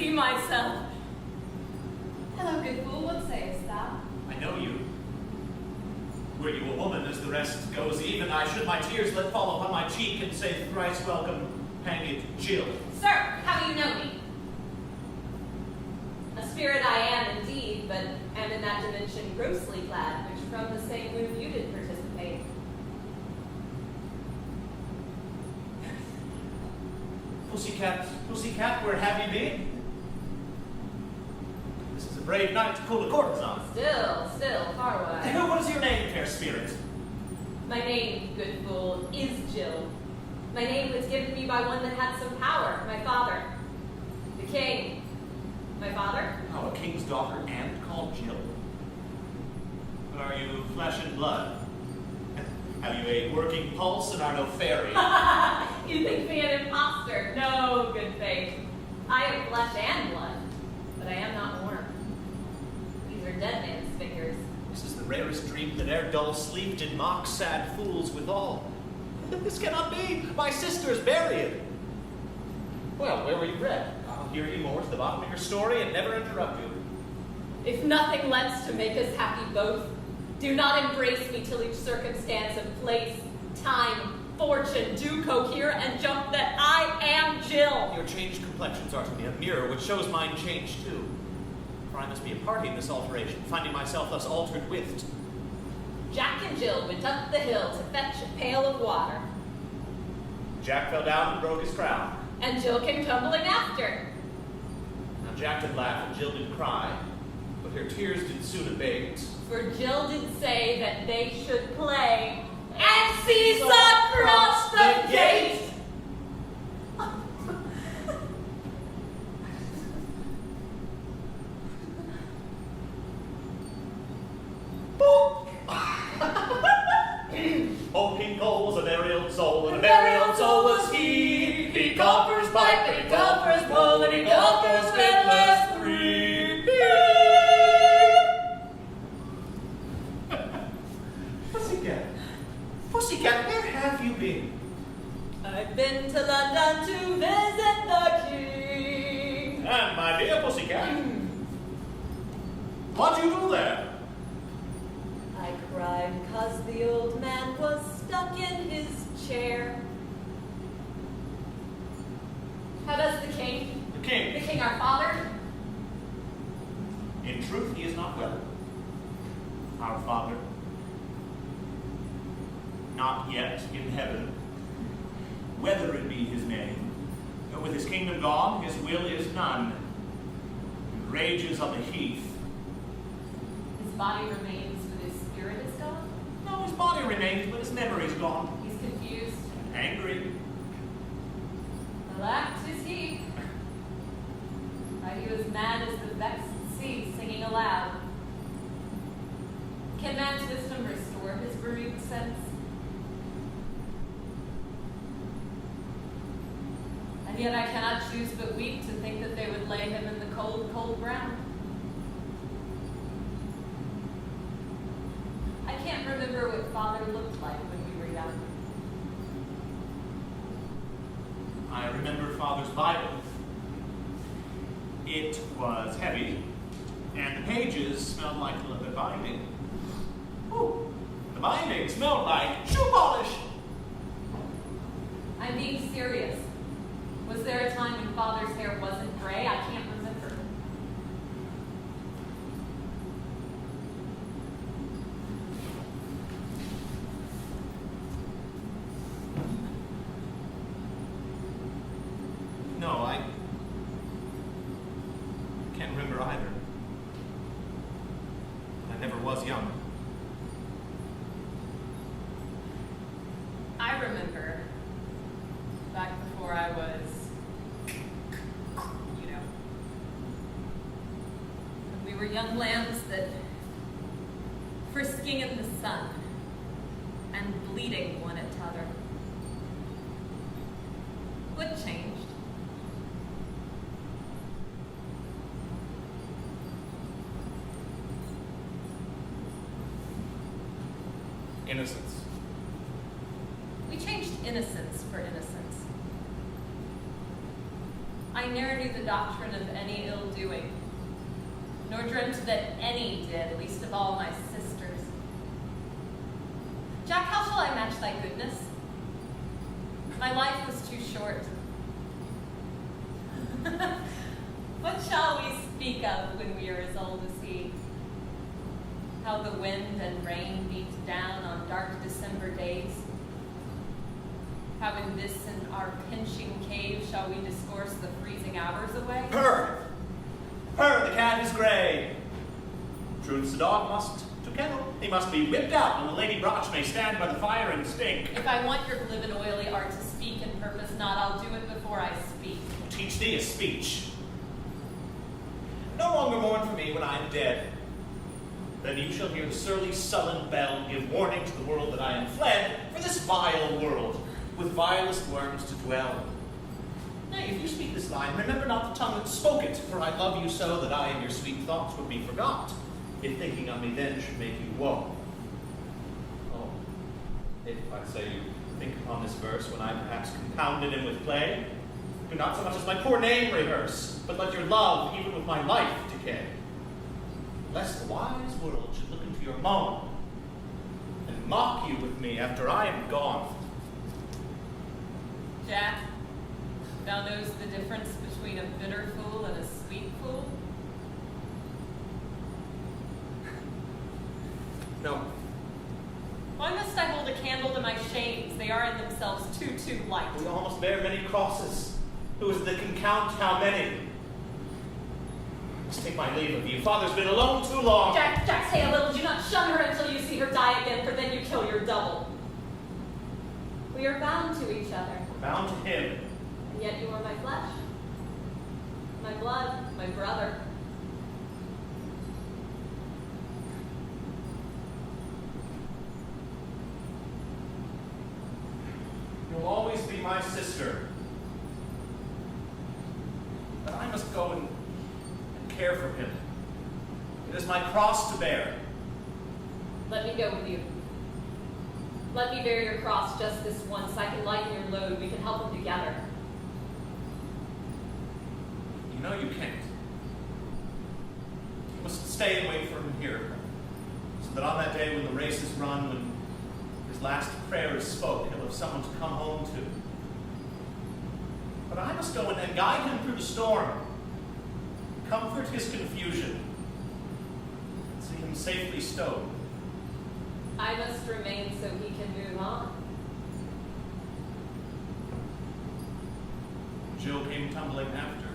see myself. Hello, good fool, what sayest thou? I know you. Were you a woman as the rest goes even, I should my tears let fall upon my cheek and say thrice welcome, hanged Jill. Sir, how do you know me? A spirit I am indeed, but am in that dimension grossly clad, which from the same womb you did participate. Pussycat, pussycat, where have you been? This is a brave night to pull a courtesan. Still, far away. What is your name, fair spirit? My name, good fool, is Jill. My name was given me by one that had some power, my father. The king. My father? Oh, a king's daughter and called Jill. Are you flesh and blood? Have you a working pulse and are no fairy? You think me an imposter? No, good faith. I am flesh and blood, but I am not warm. These are dead man's fingers. This is the rarest dream that e'er dull sleep did mock sad fools withal. This cannot be. My sister's buried. Well, where were you bred? I'll hear you more to the bottom of your story and never interrupt you. If nothing lends to make us happy both, do not embrace me till each circumstance of place, time, fortune do cohere and jump that I am Jill. Your changed complexions are to me a mirror which shows mine changed too. For I must be a party in this alteration, finding myself thus altered with. Jack and Jill went up the hill to fetch a pail of water. Jack fell down and broke his crown. And Jill came tumbling after. Now Jack did laugh and Jill did cry, but her tears did soon abate. For Jill did say that they should play and cease across the gate. Oh, King Cole was a very old soul, and a very old soul was he. He coffers pipe, and he coffers bowl, and he coffers fiddlers three. Pussycat, pussycat, where have you been? I've been to London to visit the king. And my dear pussycat, what do you do there? I cried 'cause the old man was stuck in his chair. How does the king? The king. The king, our father? In truth, he is not well. Our Father, not yet in heaven, whether it be his name, with his kingdom gone, his will is none, and rages on the heath. His body remains, but his spirit is gone? No, his body remains, but his memory is gone. He's confused. Angry. Alack, 'tis he. Are you as mad as the vexed sea singing aloud? Can man's wisdom restore his bereaved sense? And yet I cannot choose but weep to think that they would lay him in the cold, cold ground. I can't remember what father looked like when we were young. I remember Father's Bible. It was heavy, and the pages smelled like leather binding. Ooh, the binding smelled like shoe polish. I'm being serious. Was there a time when father's hair wasn't gray? I can't remember. No, I can't remember either. I never was young. I remember back before I was, when we were young lambs that frisking in the sun and bleeding one at t'other. What changed? Innocence. We changed innocence for innocence. I ne'er knew the doctrine of any ill-doing, nor dreamt that any did, least of all my sisters. Jack, how shall I match thy goodness? My life was too short. What shall we speak of when we are as old as he? How the wind and rain beat down on dark December days. How in this and our pinching cave shall we discourse the freezing hours away? Purr! Purr, the cat is gray. Truth's the dog must to kennel. He must be whipped out, and the Lady Broch may stand by the fire and stink. If I want your glib and oily art to speak and purpose not, I'll do it before I speak. I'll teach thee a speech. No longer mourn for me when I am dead. Then you shall hear the surly, sullen bell give warning to the world that I am fled for this vile world, with vilest worms to dwell. Nay, if you speak this line, remember not the tongue that spoke it, for I love you so that I and your sweet thoughts would be forgot, if thinking on me then should make you woe. Oh, if I say you think upon this verse when I perhaps compounded him with play, do not so much as my poor name rehearse, but let your love, even with my life, decay. Lest the wise world should look into your moan, and mock you with me after I am gone. Jack, thou knows the difference between a bitter fool and a sweet fool? No. Why must I hold a candle to my shames? They are in themselves too light. We almost bear many crosses. Who is it that can count how many? Let's take my leave of you. Father's been alone too long. Jack, stay a little. Do not shun her until you see her die again, for then you kill your double. We are bound to each other. We're bound to him. And yet you are my flesh, my blood, my brother. You'll always be my sister. But I must go and care for him. It is my cross to bear. Let me go with you. Let me bear your cross just this once. I can lighten your load. We can help him together. You know you can't. You must stay and wait for him here, so that on that day when the race is run, when his last prayer is spoke, he'll have someone to come home to. But I must go and guide him through the storm, comfort his confusion, and see him safely stowed. I must remain so he can move on. Jill came tumbling after.